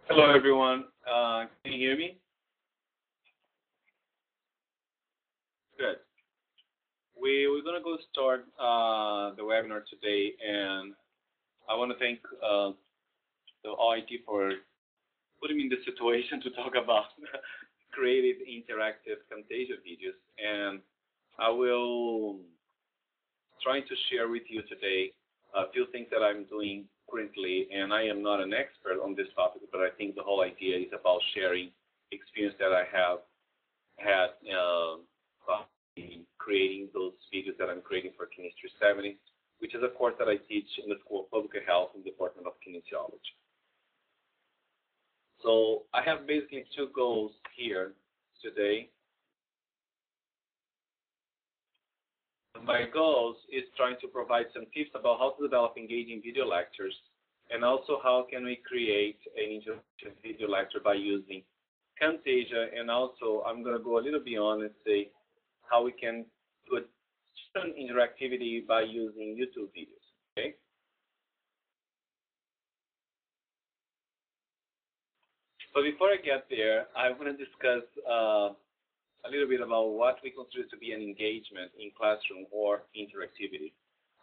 Hello, everyone. Can you hear me? Good. We're going to go start the webinar today, and I want to thank the OIT for putting me in the situation to talk about creative interactive Camtasia videos. And I will try to share with you today a few things that I'm doing currently, and I am not an expert on this topic, but I think the whole idea is about sharing experience that I have had by creating those videos that I'm creating for Kines 370, which is a course that I teach in the School of Public Health in the Department of Kinesiology. So I have basically two goals here today. My goals is trying to provide some tips about how to develop engaging video lectures, and also how can we create an interactive video lecture by using Camtasia, and also I'm going to go a little beyond and say how we can do different interactivity by using YouTube videos. Okay. So before I get there, I want to discuss a little bit about what we consider to be an engagement in classroom or interactivity.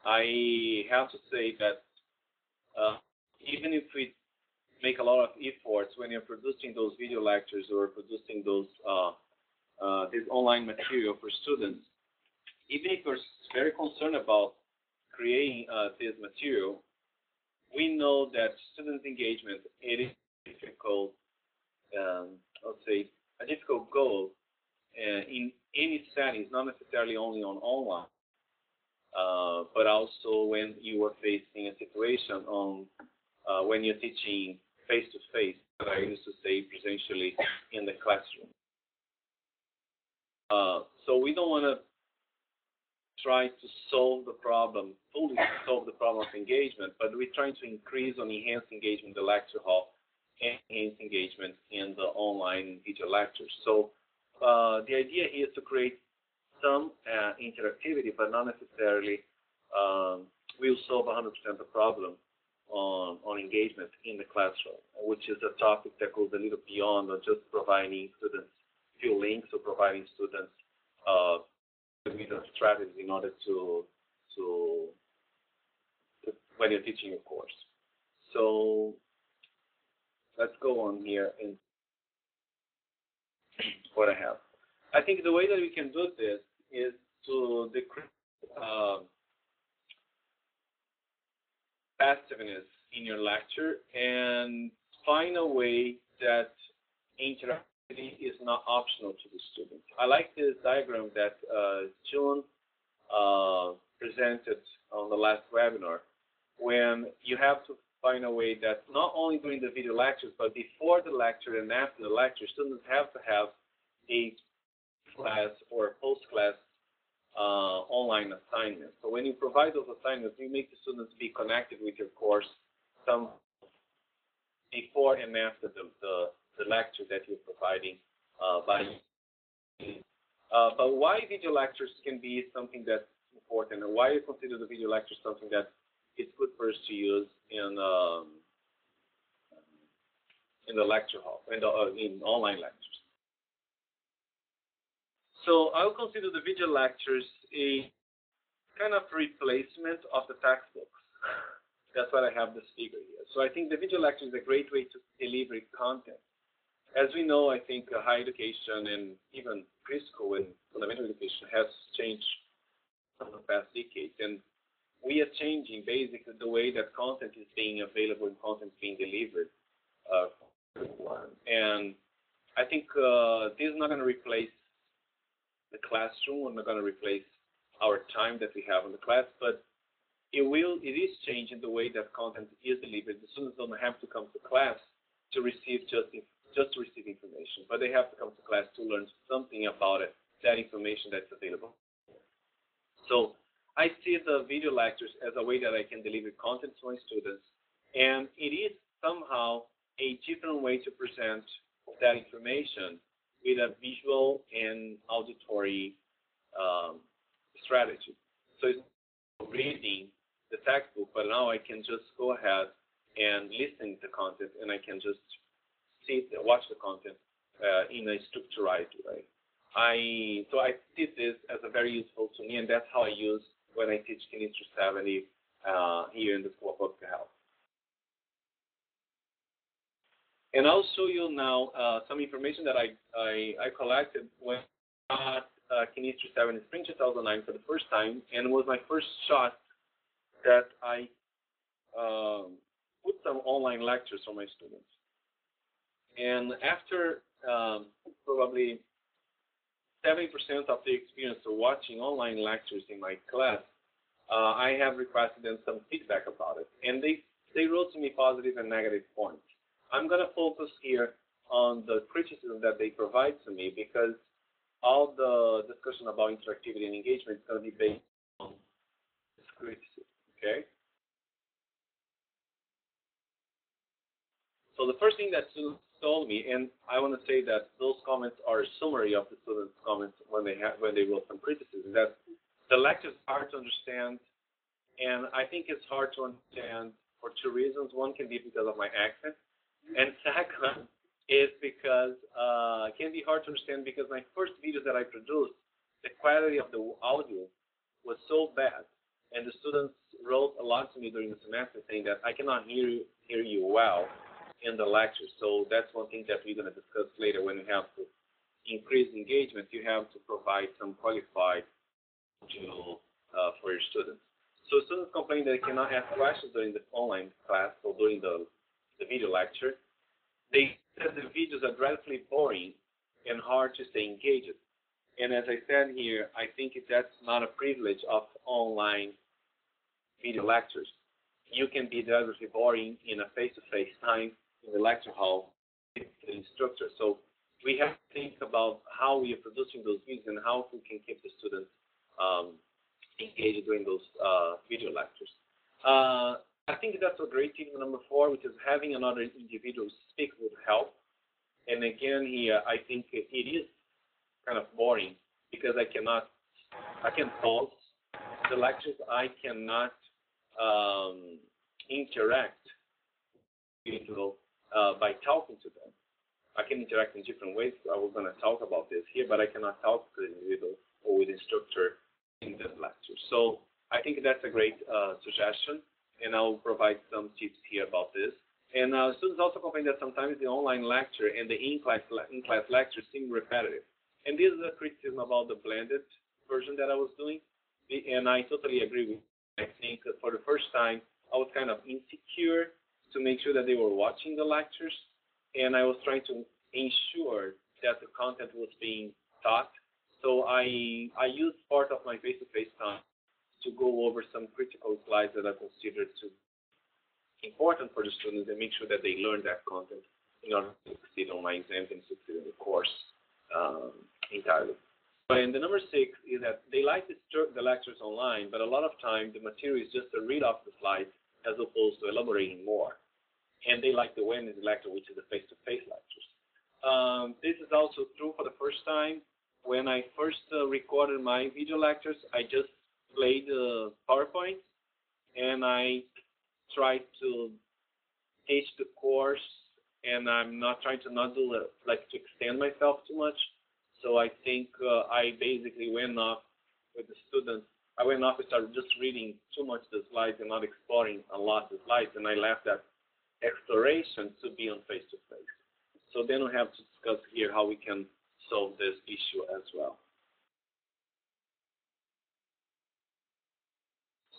I have to say that even if we make a lot of efforts when you're producing those video lectures or producing those this online material for students, even if we're very concerned about creating this material, we know that student engagement, it is difficult, let's say, a difficult goal in any settings, not necessarily only on online, but also when you are facing a situation on when you're teaching face-to-face, that I used to say presentially in the classroom. So we don't want to try to solve the problem, fully solve the problem of engagement, but we're trying to increase or enhance engagement in the lecture hall and enhance engagement in the online video lectures. So the idea here is to create some interactivity, but not necessarily will solve 100% the problem on engagement in the classroom, which is a topic that goes a little beyond just providing students few links or providing students strategies in order to when you're teaching a course. So let's go on here and what I have. I think the way that we can do this is to decrease passiveness in your lecture and find a way that interactivity is not optional to the students. I like this diagram that June presented on the last webinar, when you have to find a way that not only during the video lectures, but before the lecture and after the lecture, students have to have a class or post-class online assignments. So when you provide those assignments, you make the students be connected with your course some before and after the lecture that you're providing but why video lectures can be something that's important, and why you consider the video lecture something that is good for us to use in the lecture hall, in online lectures. So I would consider the video lectures a kind of replacement of the textbooks. That's why I have this figure here. So I think the video lecture is a great way to deliver content. As we know, I think higher education and even preschool and fundamental education has changed in the past decades. And we are changing basically the way that content is being available and content is being delivered for everyone. And I think this is not going to replace the classroom. We're not going to replace our time that we have in the class, but it is changing the way that content is delivered. The students don't have to come to class to receive just to receive information, but they have to come to class to learn something about it, that information that's available. So I see the video lectures as a way that I can deliver content to my students, and it is somehow a different way to present that information with a visual and auditory strategy. So it's reading the textbook, but now I can just go ahead and listening to content, and I can just watch the content in a structured way. So I see this as a very useful to me, and that's how I use when I teach Kinesiology 70 here in the School of Public Health. And I'll show you now some information that I collected when I taught Kinesiology 7 in spring 2009 for the first time, and it was my first shot that I put some online lectures for my students. And after probably 70% of the experience of watching online lectures in my class, I have requested them some feedback about it. And they wrote to me positive and negative points. I'm going to focus here on the criticism that they provide to me, because all the discussion about interactivity and engagement is going to be based on this criticism, okay? So the first thing that students told me, and I want to say that those comments are a summary of the students' comments when they wrote some criticism, that the lecture is hard to understand, and I think it's hard to understand for two reasons. One can be because of my accent, and second is because it can be hard to understand because my first videos that I produced, the quality of the audio was so bad, and the students wrote a lot to me during the semester saying that I cannot hear you well in the lecture. So that's one thing that we're going to discuss later. When you have to increase engagement, you have to provide some qualified audio for your students. So students complain that they cannot ask questions during the online class or during the video lecture. They said the videos are dreadfully boring and hard to stay engaged. And as I said here, I think that's not a privilege of online video lectures. You can be dreadfully boring in a face-to-face time in the lecture hall with the instructor. So we have to think about how we are producing those videos and how we can keep the students engaged during those video lectures. I think that's a great tip number 4, which is having another individual speak would help. And again here, I think it is kind of boring because I can pause the lectures. I cannot interact with individual by talking to them. I can interact in different ways. We're going to talk about this here, but I cannot talk to the individual or with the instructor in the lecture. So I think that's a great suggestion, and I'll provide some tips here about this. And students also complain that sometimes the online lecture and the in-class lecture seem repetitive. And this is a criticism about the blended version that I was doing, and I totally agree with you. I think that for the first time, I was kind of insecure to make sure that they were watching the lectures, and I was trying to ensure that the content was being taught. So I used part of my face-to-face time to go over some critical slides that I considered to be important for the students and make sure that they learn that content in order to succeed on my exams and succeed in the course entirely. And the number 6 is that they like the lectures online, but a lot of time the material is just to read off the slides as opposed to elaborating more. And they like the Wednesday lecture, which is the face-to-face lectures. This is also true for the first time. When I first recorded my video lectures, I just played the PowerPoint, and I tried to teach the course, and I'm not trying to not do like to extend myself too much. So I think I basically went off with the students. I went off and started just reading too much the slides and not exploring a lot the slides, and I left that exploration to be on face-to-face. So then we have to discuss here how we can solve this issue as well.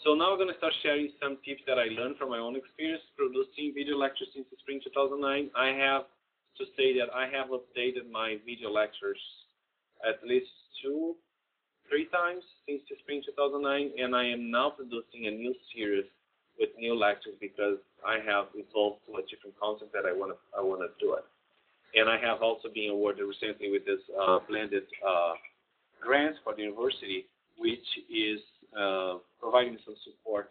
So now I'm going to start sharing some tips that I learned from my own experience producing video lectures since the spring 2009. I have to say that I have updated my video lectures at least 2-3 times since the spring 2009, and I am now producing a new series with new lectures because I have evolved to a different concept that I want to do it. And I have also been awarded recently with this blended grant for the university, which is providing me some support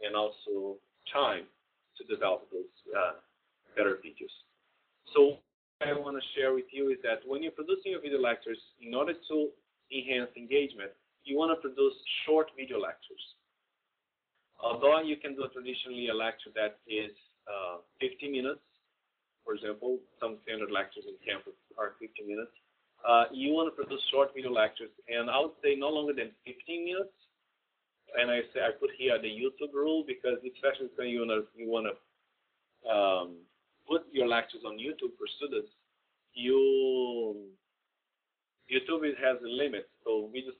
and also time to develop those better videos. So what I want to share with you is that when you're producing your video lectures, in order to enhance engagement, you want to produce short video lectures. Although you can do traditionally a lecture that is 50 minutes. For example, some standard lectures in campus are 50 minutes. You want to produce short video lectures, and I would say no longer than 15 minutes. And I put here the YouTube rule because especially when you want to put your lectures on YouTube for students, YouTube has a limit, so videos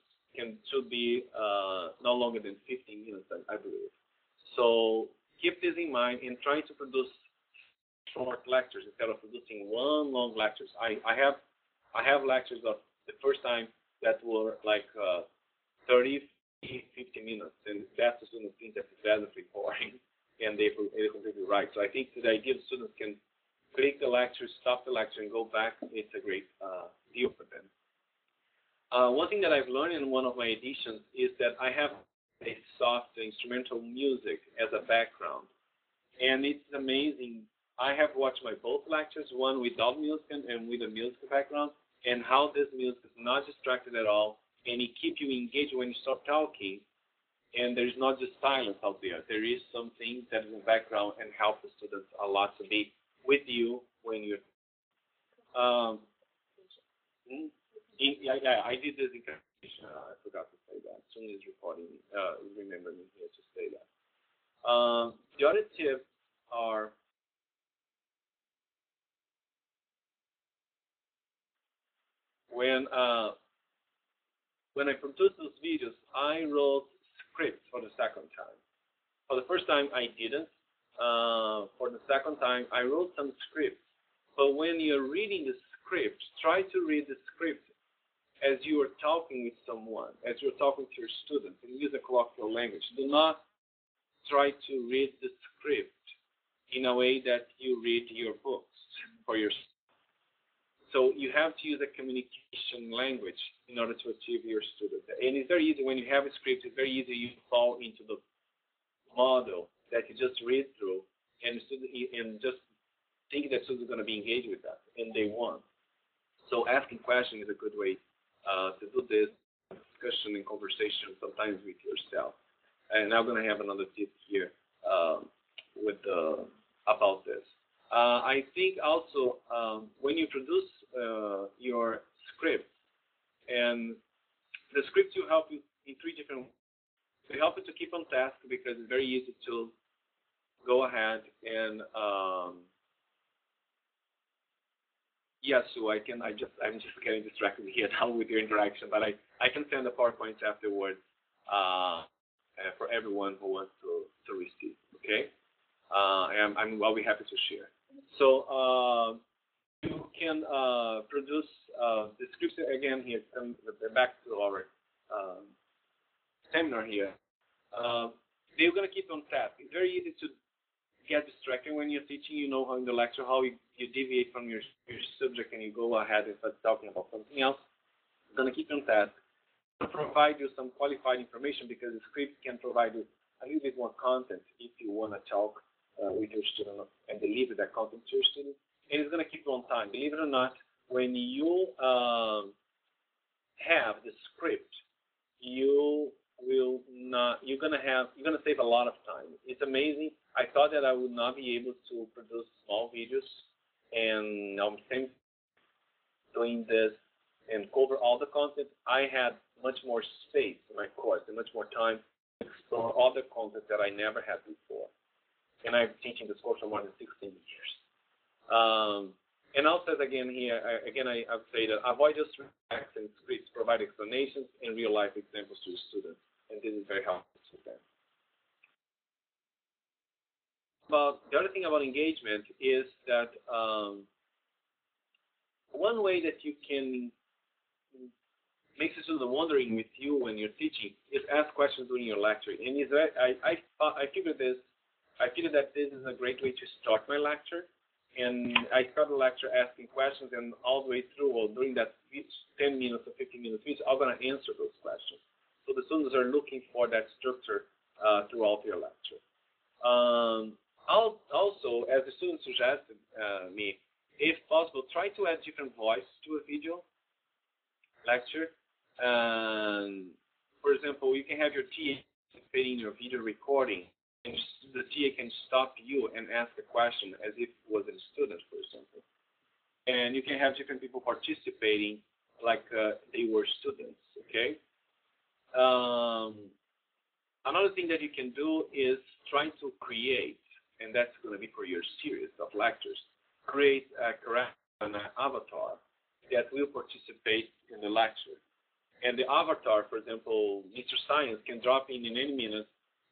should be no longer than 15 minutes, I believe. So keep this in mind and try to produce short lectures instead of producing one long lectures. I have lectures of the first time that were like 30, 50 minutes, and that's the students think that it's very boring, and they're completely right. So I think the idea the students can click the lecture, stop the lecture, and go back, it's a great deal for them. One thing that I've learned in one of my editions is that I have a soft instrumental music as a background, and it's amazing. I have watched my both lectures, one without music and with a music background, and how this music is not distracted at all, and it keeps you engaged when you start talking, and there's not just silence out there. There is something that is in the background and helps the students a lot to be with you when you're. I did this in Camtasia. I forgot to say that. As soon as recording, remember me here to say that. The other tips are when I produced those videos, I wrote scripts for the second time. For the first time, I didn't. For the second time, I wrote some scripts. But when you're reading the script, try to read the script as you are talking with someone, as you're talking to your students, and use a colloquial language. Do not try to read the script in a way that you read your books for yourself. So you have to use a communication language in order to achieve your students. And it's very easy when you have a script, it's very easy you fall into the model that you just read through and just think that students are going to be engaged with that, and they won't. So asking questions is a good way to do this discussion and conversation sometimes with yourself. And I'm going to have another tip here about this. I think also when you produce your script, and the scripts will help you in three different ways. They help you to keep on task because it's very easy to go ahead and yes, so I'm just getting distracted here now with your interaction, but I can send the PowerPoints afterwards for everyone who wants to receive. Okay, I'll be happy to share. So you can produce the scripts again here. Back to our seminar here. They're going to keep on task. It's very easy to get distracted when you're teaching. You know how in the lecture how you deviate from your subject and you go ahead and start talking about something else. It's going to keep you on task. It's going to provide you some qualified information because the script can provide you a little bit more content if you want to talk with your student and deliver that content to your student. And it's going to keep you on time. Believe it or not, when you have the script, you're going to save a lot of time. It's amazing. I thought that I would not be able to produce small videos, and I'm doing this and cover all the content. I had much more space in my course and much more time to explore other content that I never had before. And I'm teaching this course for more than 16 years. And also, again here, I would say that avoid just facts and scripts, provide explanations and real-life examples to your students, and this is very helpful to them. But the other thing about engagement is that one way that you can make the student wondering with you when you're teaching is ask questions during your lecture. And I figured that this is a great way to start my lecture. And I start the lecture asking questions, and all the way through, or during that 10 minutes or 15 minutes speech, I'm going to answer those questions. So the students are looking for that structure throughout your lecture. Also, as the students suggested me, if possible, try to add different voice to a video lecture. For example, you can have your TA participating in your video recording and the TA can stop you and ask a question as if it was a student, for example. And you can have different people participating like they were students, okay? Another thing that you can do is try to create, and that's going to be for your series of lectures, create a character, an avatar that will participate in the lecture. And the avatar, for example, Mr. Science can drop in any minute,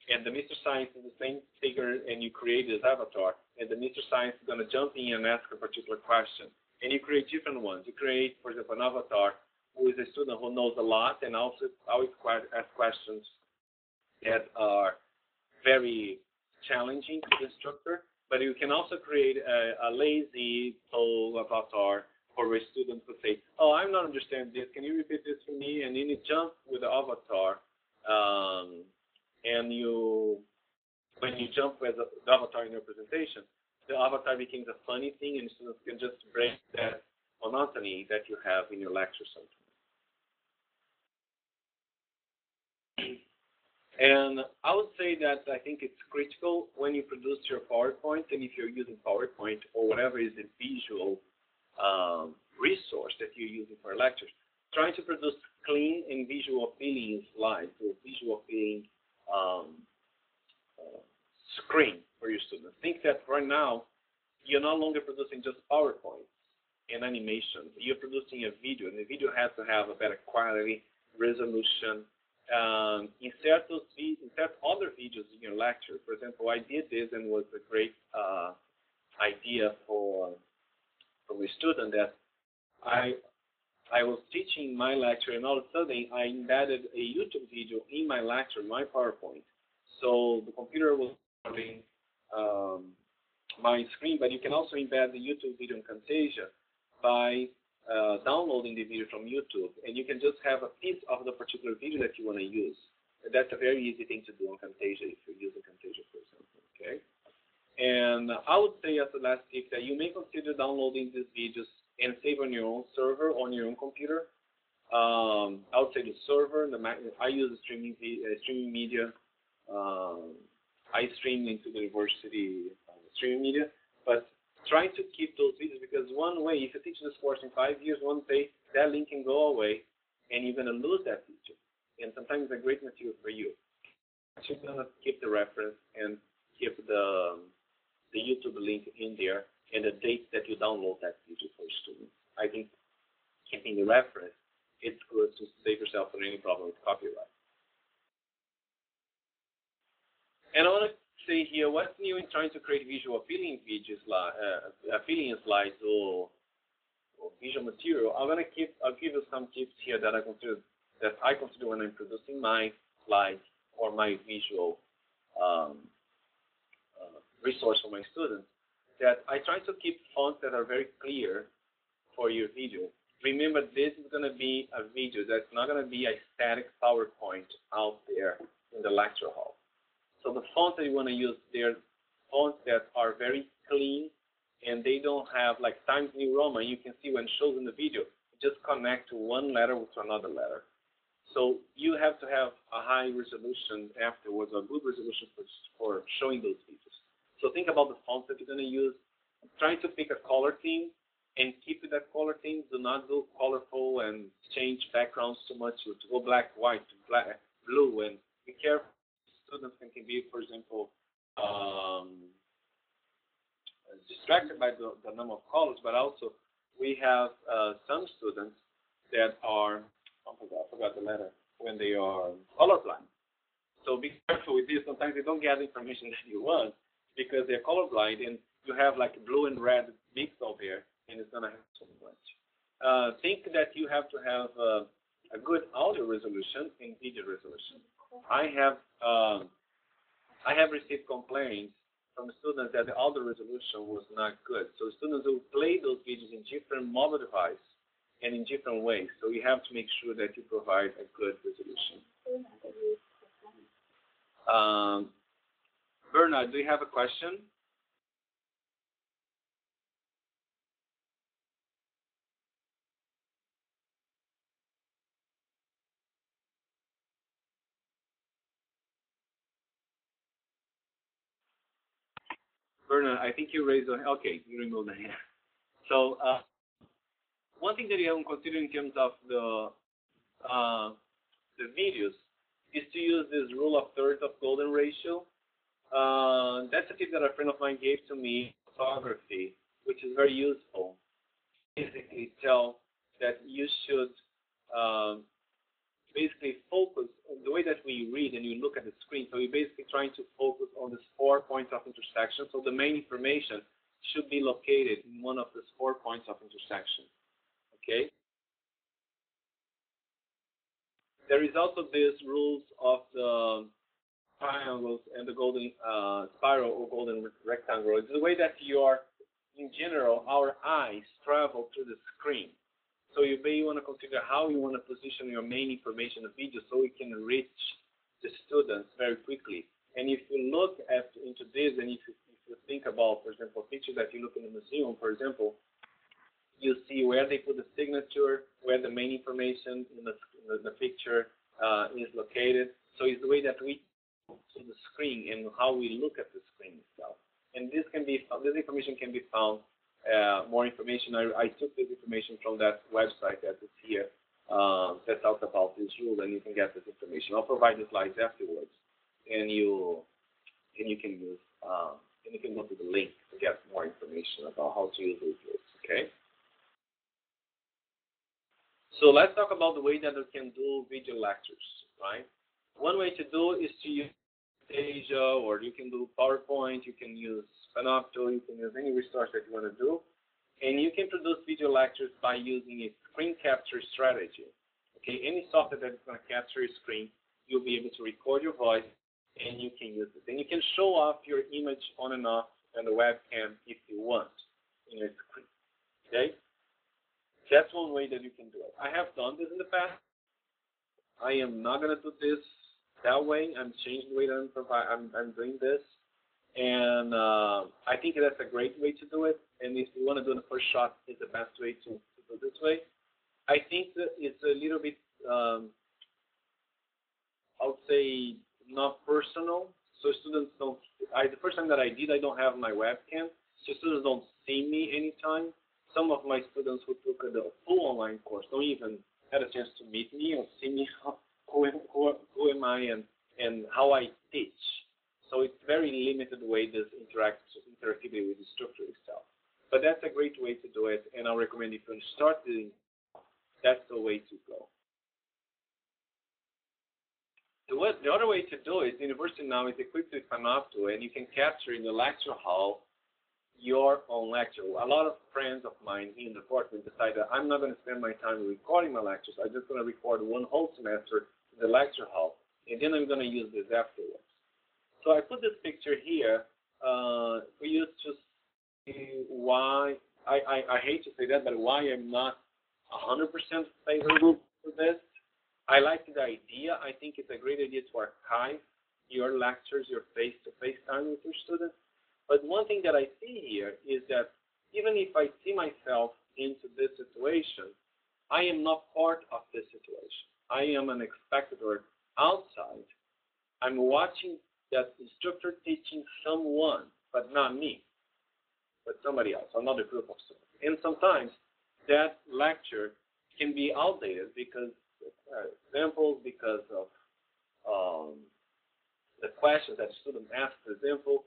and the Mr. Science is the same figure, and you create this avatar, and the Mr. Science is going to jump in and ask a particular question. And you create different ones. You create, for example, an avatar who is a student who knows a lot and also always ask questions that are very challenging to the instructor. But you can also create a lazy soul avatar for a student who say, "Oh, I'm not understanding this. Can you repeat this for me?" And then you jump with the avatar, and when you jump with the avatar in your presentation, the avatar becomes a funny thing, and students can just break that monotony that you have in your lecture sometimes. And I would say that I think it's critical when you produce your PowerPoint, and if you're using PowerPoint or whatever is the visual resource that you're using for lectures, trying to produce clean and visual appealing slides or visual appealing screen for your students. Think that right now you're no longer producing just PowerPoint and animation. You're producing a video, and the video has to have a better quality, resolution. Insert other videos in your lecture. For example, I did this and was a great idea for a student that I was teaching my lecture, and all of a sudden I embedded a YouTube video in my lecture, my PowerPoint. So the computer was recording my screen, but you can also embed the YouTube video in Camtasia by downloading the video from YouTube, and you can just have a piece of the particular video that you want to use. And that's a very easy thing to do on Camtasia if you're using Camtasia, for example. Okay. And I would say as the last tip that you may consider downloading these videos and save on your own server on your own computer. I would say the server. I use the streaming media. I stream into the university streaming media, but trying to keep those videos, because one way, if you teach this course in 5 years, one day that link can go away and you're going to lose that feature. And sometimes it's a great material for you. You're going to keep the reference and keep the YouTube link in there and the date that you download that video for students. I think keeping the reference, it's good to save yourself from any problem with copyright. And I want to say here, what's new in trying to create visual appealing videos, appealing slides or visual material? I'll give you some tips here that I consider when I'm producing my slides or my visual resource for my students. That I try to keep fonts that are very clear for your video. Remember, this is going to be a video that's not going to be a static PowerPoint out there in the lecture hall. So the fonts that you want to use, they're fonts that are very clean, and they don't have like Times New Roman. You can see when it shows in the video, just connect to one letter to another letter. So you have to have a high resolution afterwards, a good resolution for showing those videos. So think about the fonts that you're going to use. Try to pick a color theme and keep it that color theme. Do not go colorful and change backgrounds too much. To go black, white, black, blue, and be careful. Students can be, for example, distracted by the number of colors, but also we have some students that are, I forgot the letter, when they are colorblind. So be careful with this. Sometimes they don't get the information that you want because they're colorblind, and you have like blue and red mixed out there, and it's going to happen so much. Think that you have to have a good audio resolution and video resolution. I have received complaints from students that the audio resolution was not good. So students will play those videos in different mobile devices and in different ways. So you have to make sure that you provide a good resolution. Bernard, do you have a question? Bernard, I think you raised a okay, you removed the hand. So one thing that you haven't considered in terms of the videos is to use this rule of thirds of golden ratio. That's a tip that a friend of mine gave to me, photography, which is very useful. Basically, tell that you should basically focus on the way that we read and you look at the screen. So you're basically trying to focus on these 4 points of intersection. So the main information should be located in one of these 4 points of intersection. Okay. There is also these rules of the triangles and the golden spiral or golden rectangle. It's the way that in general, our eyes travel through the screen. So you may want to consider how you want to position your main information in the video so it can reach the students very quickly. And if you look into this, and if you think about, for example, a picture that you look in the museum, for example, you see where they put the signature, where the main information in the picture is located. So it's the way that we to the screen and how we look at the screen itself. And this information can be found. More information. I took this information from that website that is here that talks about this rule, and you can get this information. I'll provide the slides afterwards, and you can use and you can go to the link to get more information about how to use these rules. Okay. So let's talk about the way that we can do video lectures. Right. One way to do is to use Camtasia, or you can do PowerPoint. You can use Panopto. You can use any resource that you want to do. And you can produce video lectures by using a screen capture strategy. Okay, any software that is going to capture your screen, you'll be able to record your voice, and you can use it. And you can show off your image on and off on the webcam if you want in your screen. Okay, that's one way that you can do it. I have done this in the past. I am not going to do this that way. I'm changing the way that I'm doing this. And I think that's a great way to do it. And if you want to do it in the first shot, it's the best way to do it this way. I think that it's a little bit, I would say, not personal. So students don't, the first time that I did, I don't have my webcam. So students don't see me anytime. Some of my students who took the full online course don't even have a chance to meet me or see me, who am I and how I teach. So it's very limited way this interactivity with the structure itself. But that's a great way to do it, and I'll recommend if you start doing, that's the way to go. The other way to do it, the university now is equipped with Panopto, and you can capture in the lecture hall your own lecture. A lot of friends of mine here in the department decided I'm not going to spend my time recording my lectures. I'm just going to record one whole semester in the lecture hall, and then I'm going to use this afterwards. So I put this picture here for you to see why, I hate to say that, but why I'm not 100% favorable for this. I like the idea. I think it's a great idea to archive your lectures, your face-to-face time with your students. But one thing that I see here is that even if I see myself into this situation, I am not part of this situation. I am an spectator outside. I'm watching that instructor teaching someone, but not me, but somebody else, another group of students. And sometimes that lecture can be outdated because examples, because of the questions that the student asks, for example,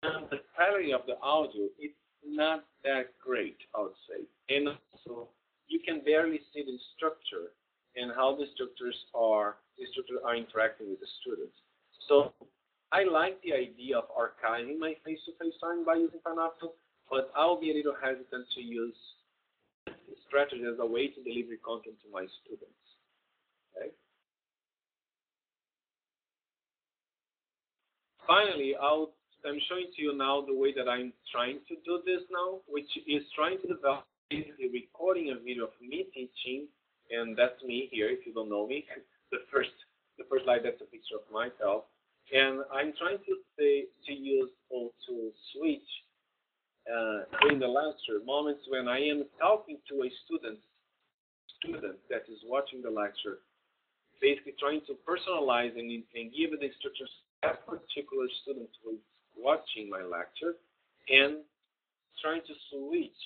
and the quality of the audio, it's not that great, I would say. And also, you can barely see the instructor and how the instructors are interacting with the students. So I like the idea of archiving my face-to-face time by using Panopto, but I'll be a little hesitant to use this strategy as a way to deliver content to my students. Okay? Finally, I'm showing to you now the way that I'm trying to do this now, which is trying to develop basically recording a video of me teaching, and that's me here if you don't know me. The first slide, that's a picture of myself. And I'm trying to use or to switch during the lecture moments when I am talking to a student that is watching the lecture, basically trying to personalize and give the instructions to that particular student who is watching my lecture, and trying to switch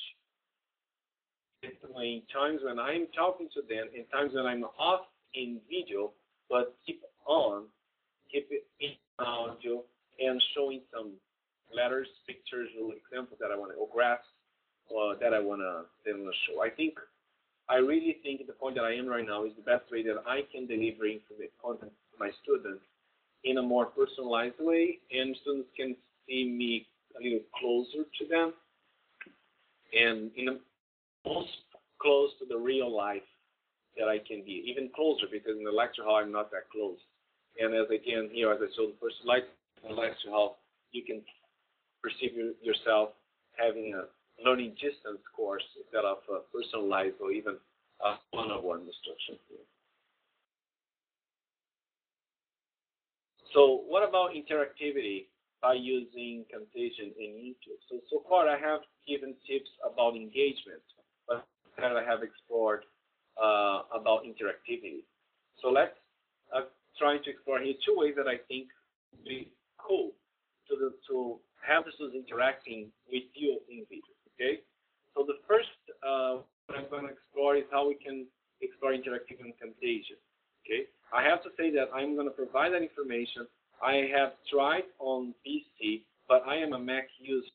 between times when I'm talking to them and times when I'm off in video, but keep it in audio, and showing some letters, pictures, or examples that I want to, or graphs, that I want to show. I really think the point that I am right now is the best way that I can deliver content to my students in a more personalized way, and students can see me a little closer to them, and in the most close to the real life that I can be, even closer, because in the lecture hall I'm not that close. And as again here, as I showed the first slide, in the lecture hall, you can perceive yourself having a learning distance course instead of a personalized or even a one-on-one instruction. So what about interactivity by using Camtasia and YouTube? So far I have given tips about engagement, but I have explored about interactivity. So let's try to explore here two ways that I think would be cool to have the students interacting with you in video. Okay. So the first what I'm going to explore is how we can explore interactivity in Camtasia. Okay. I have to say that I'm going to provide that information. I have tried on PC, but I am a Mac user.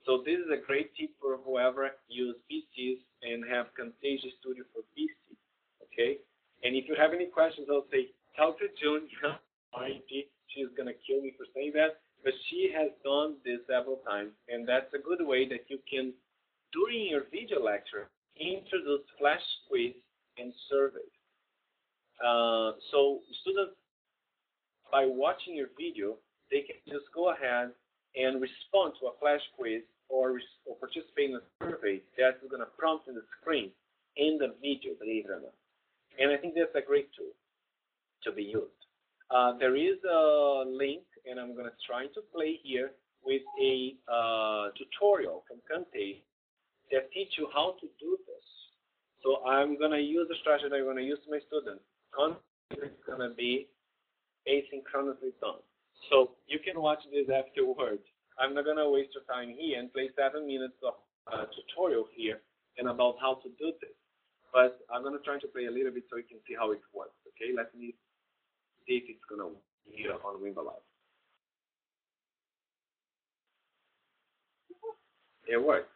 So this is a great tip for whoever use PCs and have Camtasia Studio for PC. Okay. And if you have any questions, I'll say, talk to June. She's going to kill me for saying that. But she has done this several times. And that's a good way that you can, during your video lecture, introduce flash quiz and surveys. So students, by watching your video, they can just go ahead and respond to a flash quiz or participate in a survey that's going to prompt in the screen in the video, believe it or not. And I think that's a great tool to be used. There is a link, and I'm going to try to play here with a tutorial from Camtasia that teach you how to do this. So I'm going to use the strategy that I'm going to use to my students. Content is going to be asynchronously done. So you can watch this afterwards. I'm not going to waste your time here and play 7 minutes of tutorial here and about how to do this. But I'm going to try to play a little bit so you can see how it works. Okay, let me see if it's going to work here on Wimba Live. It works.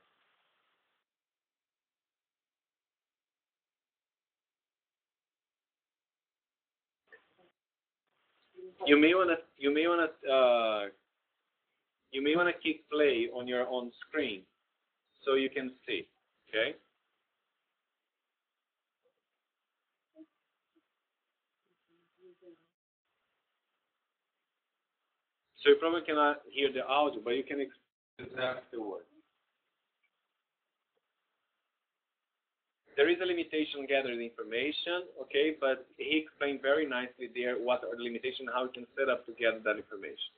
You may want to click play on your own screen so you can see. Okay. So you probably cannot hear the audio, but you can experience afterwards. There is a limitation gathering information, okay, but he explained very nicely there what are the limitations, how you can set up to gather that information.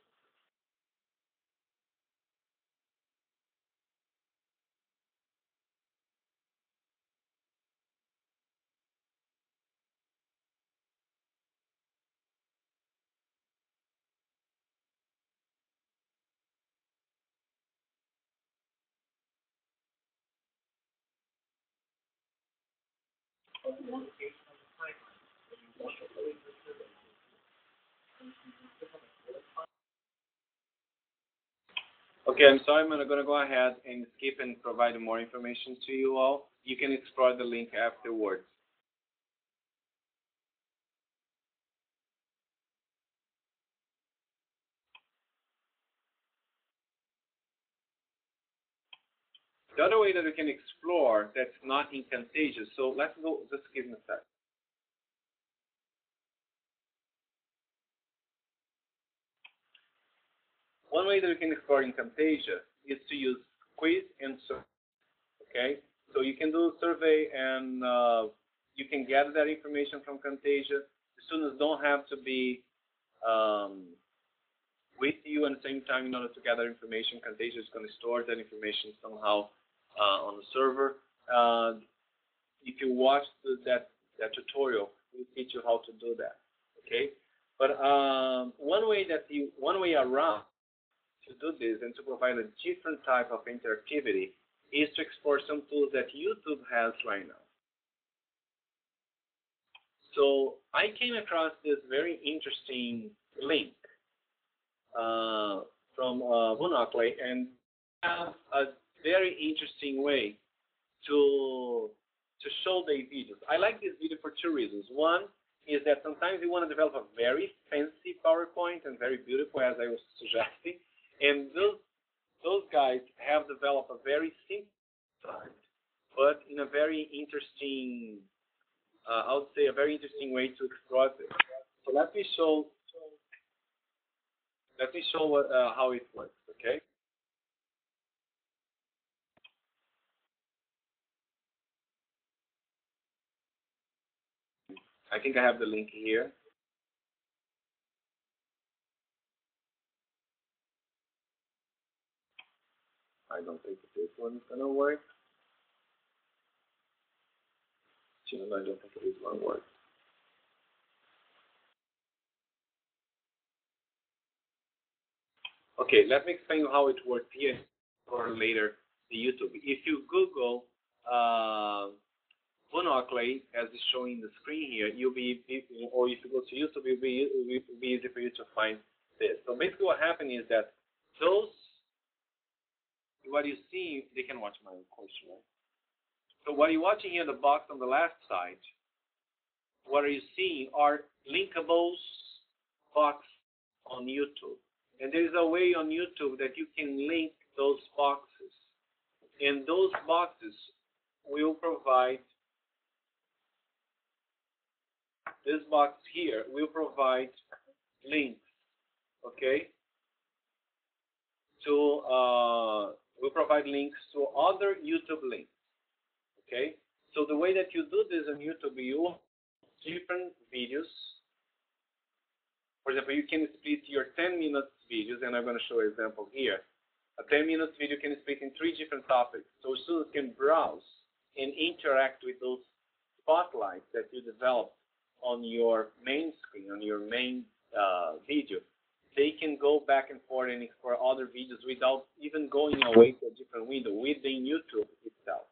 Okay, I'm sorry, I'm going to go ahead and skip and provide more information to you all. You can explore the link afterwards. The other way that we can explore that's not in Camtasia, so let's go, just give me a sec. One way that we can explore in Camtasia is to use quiz and survey. Okay, so you can do a survey and you can gather that information from Camtasia. The students don't have to be with you at the same time in order to gather information. Camtasia is going to store that information somehow on the server. If you watch that tutorial, we teach you how to do that. Okay, but one way around to do this and to provide a different type of interactivity is to explore some tools that YouTube has right now. So I came across this very interesting link from Monocle, and have a very interesting way to show the videos. I like this video for two reasons. One is that sometimes you want to develop a very fancy PowerPoint and very beautiful, as I was suggesting, and those guys have developed a very simple site, but in a very interesting, I would say, a very interesting way to explore it. So let me show how it works. Okay. I think I have the link here. I don't think this one is gonna work. I don't think this one works. Okay, let me explain how it works here or later the YouTube. If you Google Monocle, as is showing the screen here, you'll be, or if you go to YouTube, it'll be easy for you to find this. So basically what happened is that those, what you see, they can watch my course, right? So what you're watching here, the box on the left side, what are you seeing are linkables box on YouTube. And there is a way on YouTube that you can link those boxes. And those boxes will provide, this box here will provide links, okay? Will provide links to other YouTube links, okay? So the way that you do this on YouTube, you have different videos. For example, you can split your 10-minute videos, and I'm going to show an example here. A 10-minute video can split in 3 different topics. So students can browse and interact with those spotlights that you developed on your main screen, on your main video. They can go back and forth and explore other videos without even going away to a different window within YouTube itself.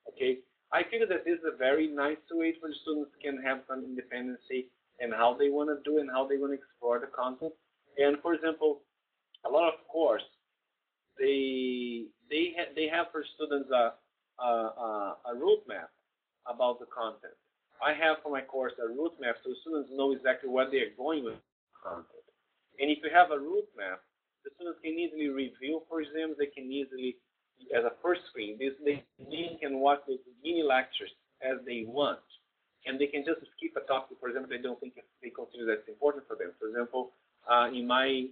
Okay? I figure that this is a very nice way for students can have some independency and how they want to do and how they want to explore the content. And for example, a lot of course they have for students a roadmap about the content. I have for my course a roadmap so students know exactly where they are going with the content. And if you have a roadmap, the students can easily review for exams. They can easily, as a first screen, they can watch the mini lectures as they want. And they can just skip a topic, for example, they don't think they consider that's important for them. For example, in my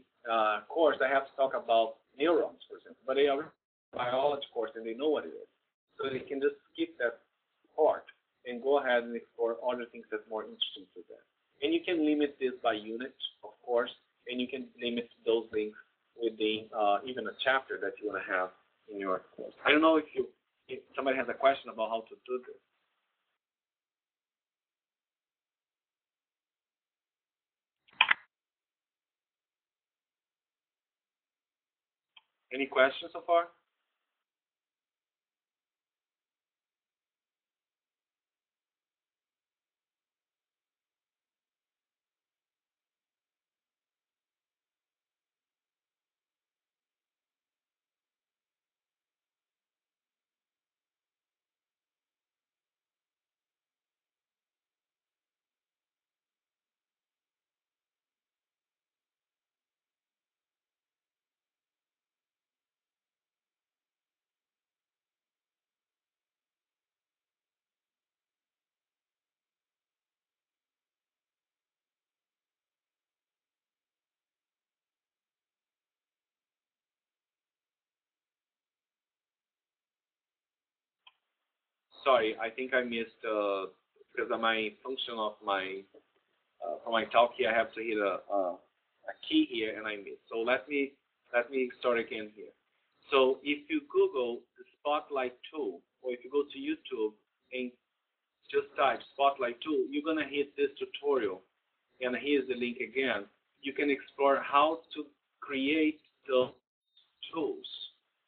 course, I have to talk about neurons, for example, but they are a biology course and they know what it is. So they can just skip that part and go ahead and explore other things that's more interesting to them. And you can limit this by unit, of course, and you can limit those links within even a chapter that you want to have in your course. I don't know if somebody has a question about how to do this. Any questions so far? Sorry, I think I missed because of my function of my for my talk here. I have to hit a key here, and I missed. So let me start again here. So if you Google the Spotlight tool, or if you go to YouTube and just type Spotlight tool, you're gonna hit this tutorial, and here's the link again. You can explore how to create the shows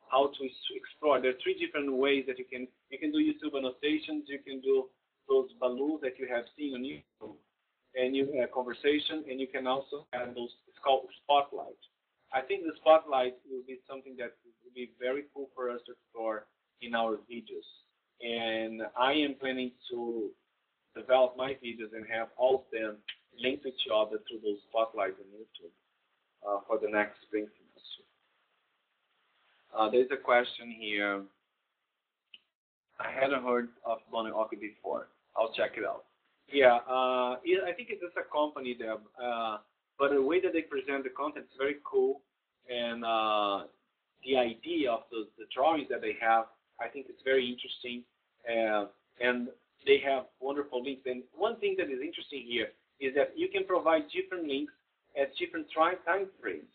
how to explore. There are three different ways that you can do YouTube annotations, you can do those balloons that you have seen on YouTube, and you have conversation, and you can also add those, it's called spotlight. I think the spotlight will be something that will be very cool for us to explore in our videos. And I am planning to develop my videos and have all of them linked to each other through those spotlights on YouTube for the next spring semester. There's a question here. I hadn't heard of Mononoke before. I'll check it out. Yeah, I think it's just a company there, but the way that they present the content is very cool, and the idea of the drawings that they have, I think it's very interesting, and they have wonderful links. And one thing that is interesting here is that you can provide different links at different time frames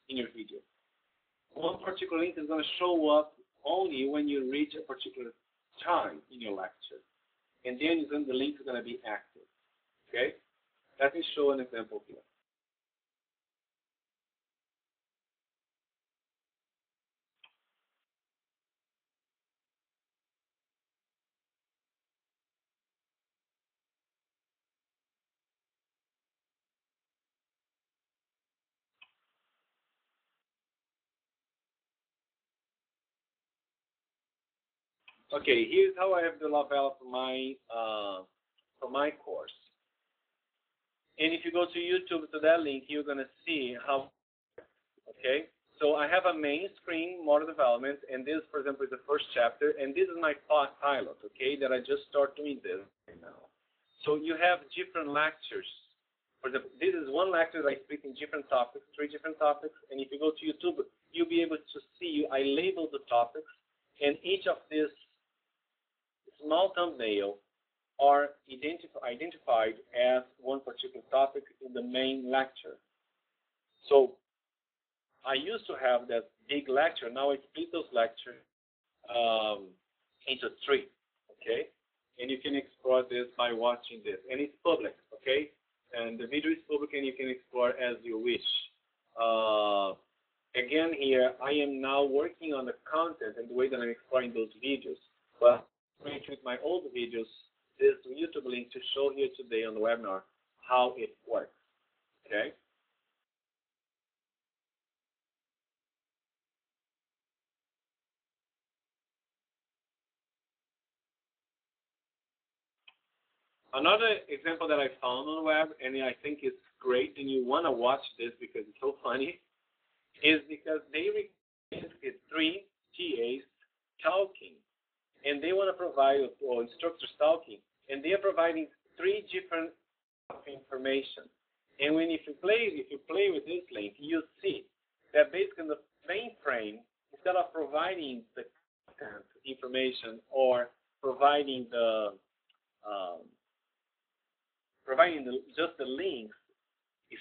in your video. One particular link is going to show up only when you reach a particular time in your lecture, and then the link is going to be active. Okay? Let me show an example here. Okay, here's how I have developed my for my course. And if you go to YouTube to that link, you're going to see how. Okay, so I have a main screen model development, and this, for example, is the first chapter, and this is my pilot. Okay, that I just start doing this right now. So you have different lectures. For example, this is one lecture that I split in different topics, 3 different topics, and if you go to YouTube, you'll be able to see I label the topics, and each of these small thumbnail are identified as one particular topic in the main lecture. So I used to have that big lecture. Now I split those lectures into 3, okay? And you can explore this by watching this. And it's public, okay? And the video is public, and you can explore as you wish. Again, here, I am now working on the content and the way that I'm exploring those videos. But with my old videos, this YouTube link to show here today on the webinar how it works, okay? Another example that I found on the web, and I think it's great, and you want to watch this because it's so funny, is because they requested 3 TAs talking, and they want to provide, or instructors talking, and they are providing 3 different information. And when if you play with this link, you see that basically in the main frame, instead of providing the content information or providing just the links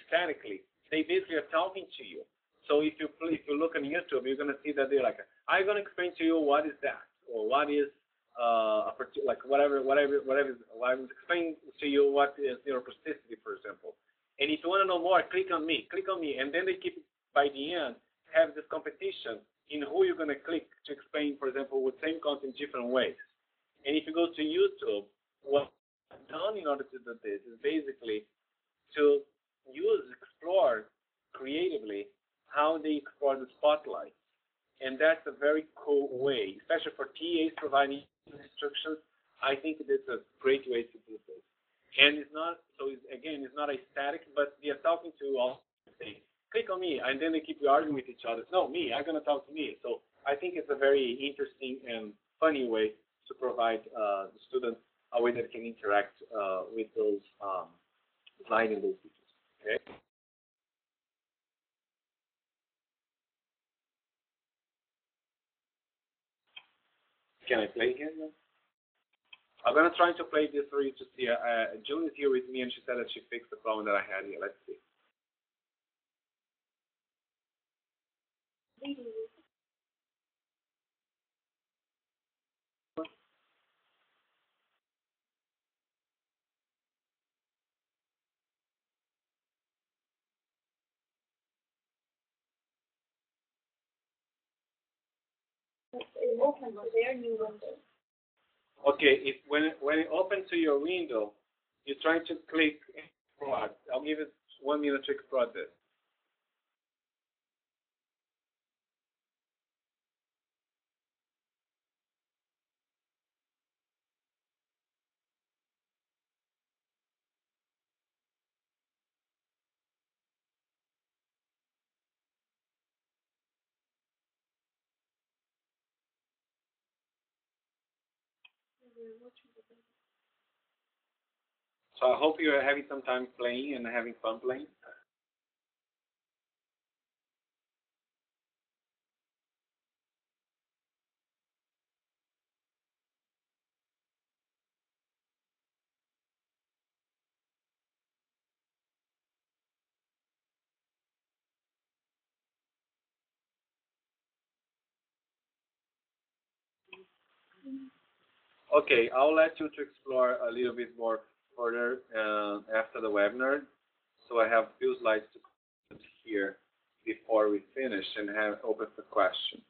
statically, they basically are talking to you. So if you look on YouTube, you're going to see that they're like, I'm going to explain to you what is that, or what is whatever I'm explaining to you what is neuroplasticity, for example. And if you want to know more, click on me, and then they keep, by the end, have this competition in who you're going to click to explain, for example, with same content different ways. And if you go to YouTube, what I've done in order to do this is basically to explore creatively how they explore the spotlight. And that's a very cool way, especially for TAs providing instructions. I think it's a great way to do this. And it's not, so it's not a static, but they're talking to all, say, click on me, and then they keep arguing with each other. No, me, I'm going to talk to me. So I think it's a very interesting and funny way to provide the students a way that can interact with those slides in those videos. Okay? Can I play here now? I'm going to try to play this for you to see. June is here with me, and she said that she fixed the problem that I had here. Let's see. Okay, if when it opens to your window, you try to click export. I'll give it 1 minute to export this. So I hope you're having some time playing and having fun playing. Okay, I'll let you to explore a little bit more further after the webinar. So I have a few slides to put here before we finish and have open for questions.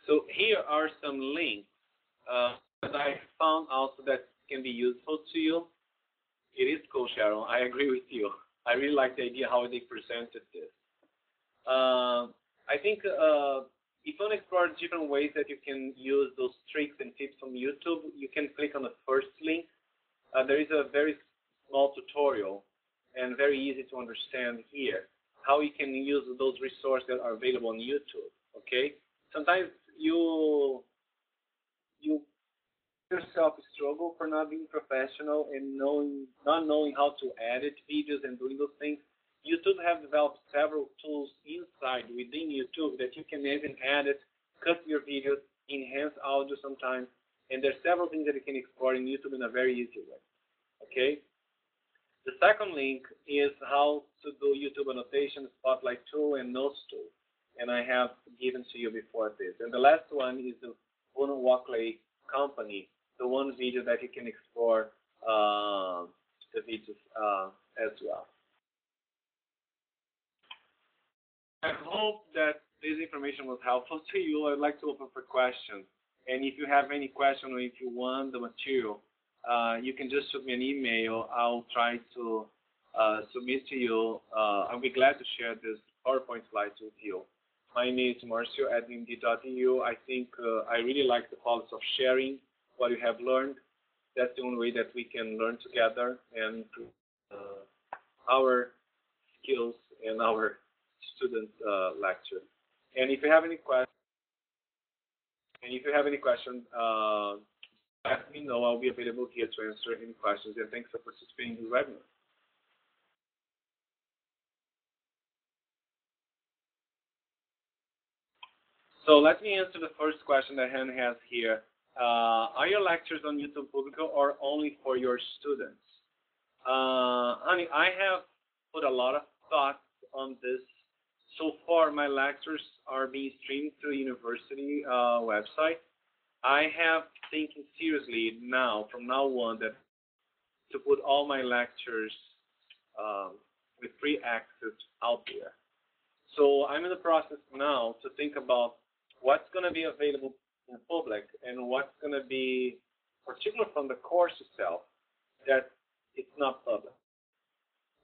So here are some links that I found also that can be useful to you. It is cool, Sharon. I agree with you. I really like the idea how they presented this. I think if you want to explore different ways that you can use those tricks and tips from YouTube, you can click on the first link. There is a very small tutorial and very easy to understand here how you can use those resources that are available on YouTube. Okay, sometimes you yourself struggle for not being professional and not knowing how to edit videos and doing those things. YouTube have developed several tools inside within YouTube that you can even edit, cut your videos, enhance audio sometimes, and there's several things that you can explore in YouTube in a very easy way. Okay. The second link is how to do YouTube annotation, Spotlight tool, and Notes tool, and I have given to you before this. And the last one is the Bruno Walkley Company, the one video that you can explore the videos as well. I hope that this information was helpful to you. I'd like to open for questions. And if you have any question or if you want the material, you can just shoot me an email. I'll try to submit to you. I'll be glad to share this PowerPoint slides with you. My name is Marcio at md.eu. I think I really like the policy of sharing what you have learned. That's the only way that we can learn together and our skills and our student lecture. And if you have any questions, let me know. I'll be available here to answer any questions. And thanks for participating in the webinar. So let me answer the first question that Han has here. Are your lectures on YouTube Publico or only for your students? Honey, I have put a lot of thought on this. So far, my lectures are being streamed through university website. I have thinking seriously now, from now on, that to put all my lectures with free access out there. So I'm in the process now to think about what's going to be available in public and what's going to be, particularly from the course itself, that it's not public.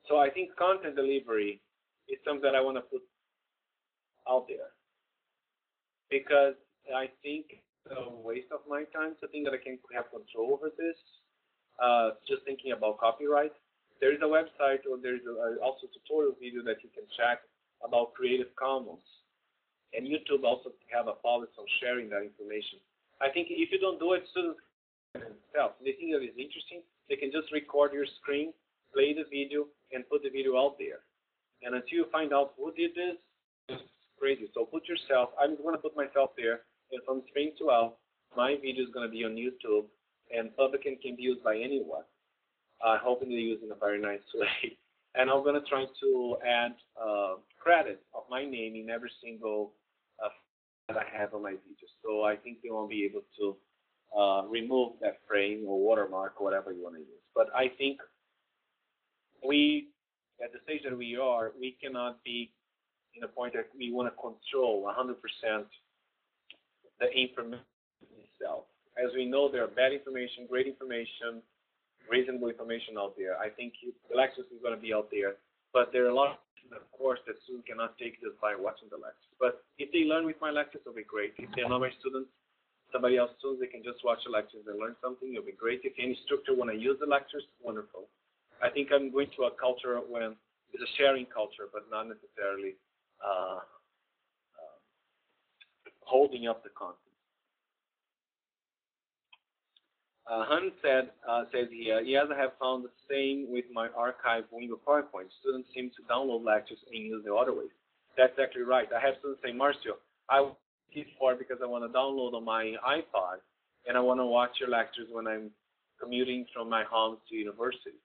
So I think content delivery is something that I want to put out there because I think it's a waste of my time to think that I can have control over this. Just thinking about copyright. There is a website or there is also a tutorial video that you can check about Creative Commons. And YouTube also have a policy on sharing that information. I think if you don't do it, students themselves, they think that is interesting, they can just record your screen, play the video, and put the video out there. And until you find out who did this, it's crazy. So put yourself, I'm going to put myself there, and from spring 12, my video is going to be on YouTube, and public and can be used by anyone. Hoping to use in a very nice way. And I'm going to try to add credit of my name in every single that I have on my videos. So I think they won't be able to remove that frame or watermark or whatever you want to use. But I think we at the stage that we are, we cannot be in a point that we want to control 100% the information itself. As we know, there are bad information, great information, reasonable information out there. I think the lectures is going to be out there, but there are a lot of course that students cannot take just by watching the lectures. But if they learn with my lectures, it'll be great. If they're not my students, somebody else students, they can just watch the lectures and learn something. It'll be great. If any instructor want to use the lectures, wonderful. I think I'm going to a culture when it's a sharing culture, but not necessarily holding up the content. Han says here, yes, I have found the same with my archive window PowerPoint. Students seem to download lectures and use the other ways. That's actually right. I have students say, Marcio, I want T4 because I want to download on my iPod, and I want to watch your lectures when I'm commuting from my home to university.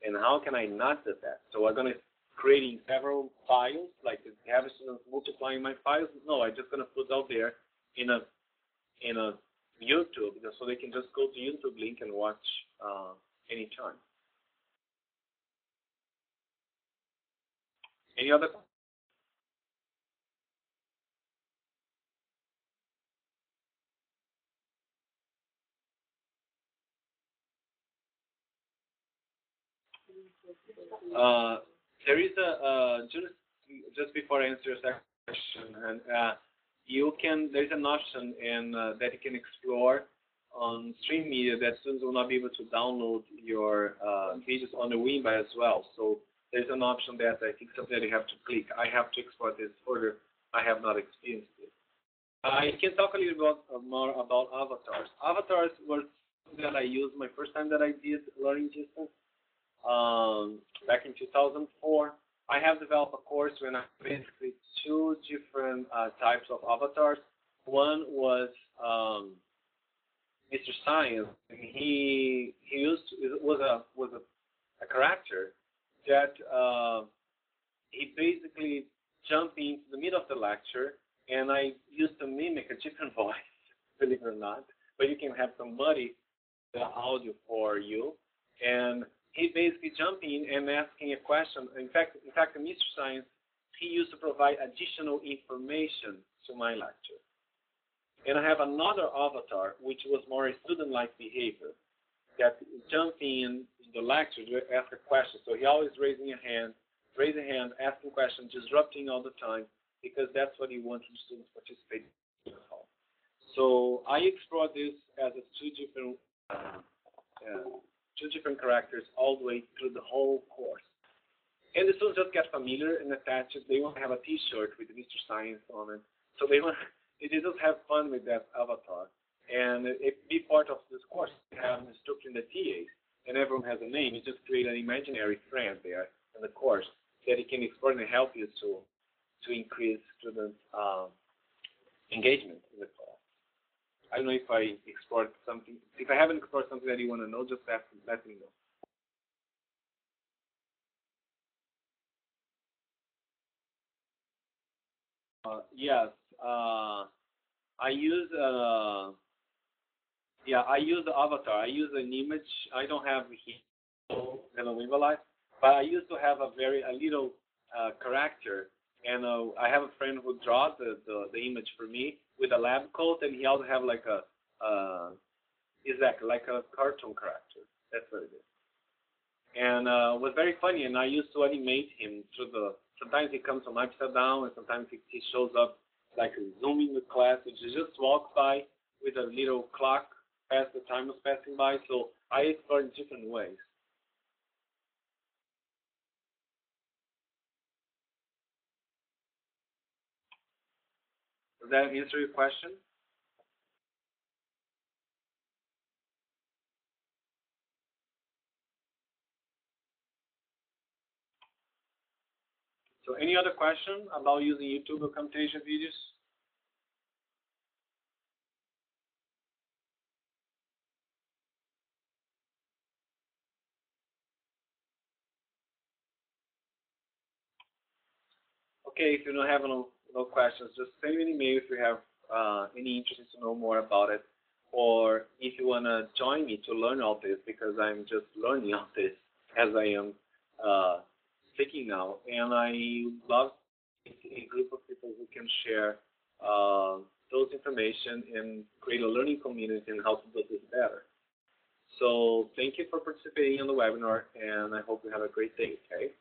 And how can I not do that? So I'm going to creating several files, like have students multiplying my files. No, I'm just going to put out there in a YouTube, so they can just go to YouTube link and watch anytime. Any other? There is a just before I answer your second question, and there's an option that you can explore on stream media that students will not be able to download your videos on the Wimba as well. So there's an option that I think something that you have to click. I have to export this further. I have not experienced it. I can talk a little bit more about avatars. Avatars were something that I used my first time that I did learning distance back in 2004. I have developed a course when I basically two different types of avatars. One was Mr. Science. He was a character that he basically jumped into the middle of the lecture, and I used to mimic a different voice, believe it or not. But you can have somebody the audio for you, and he basically jumped in and asking a question. In fact, Mr. Science, he used to provide additional information to my lecture. And I have another avatar, which was more a student-like behavior, that jumped in the lecture to ask a question. So he always raising a hand, asking questions, disrupting all the time, because that's what he wants the students to participate in. So I explored this as a two different characters all the way through the whole course. And the students just get familiar and attached. They want to have a T-shirt with Mr. Science on it. So they just have fun with that avatar. And it be part of this course. We have an instructor in the TAs, and everyone has a name. You just create an imaginary friend there in the course that it can explore and help you to increase student engagement in the class. I don't know if I explored something. If I haven't explored something that you want to know, just let me know. Yes, I use I use the avatar. I use an image. I don't have Hello Wimba Life, but I used to have a little character, and I have a friend who draws the image for me with a lab coat, and he also have like a exactly like a cartoon character. That's what it is. And it was very funny, and I used to animate him through sometimes he comes from upside down, and sometimes he shows up like zooming the class, and he just walks by with a little clock as the time was passing by. So I explored in different ways. Does that answer your question? So any other question about using YouTube or Camtasia videos? Okay, if you don't have no questions, just send me an email if you have any interest to know more about it, or if you want to join me to learn all this, because I'm just learning all this as I am speaking now, and I love a group of people who can share those information and create a learning community and how to do this better. So thank you for participating in the webinar, and I hope you have a great day, okay?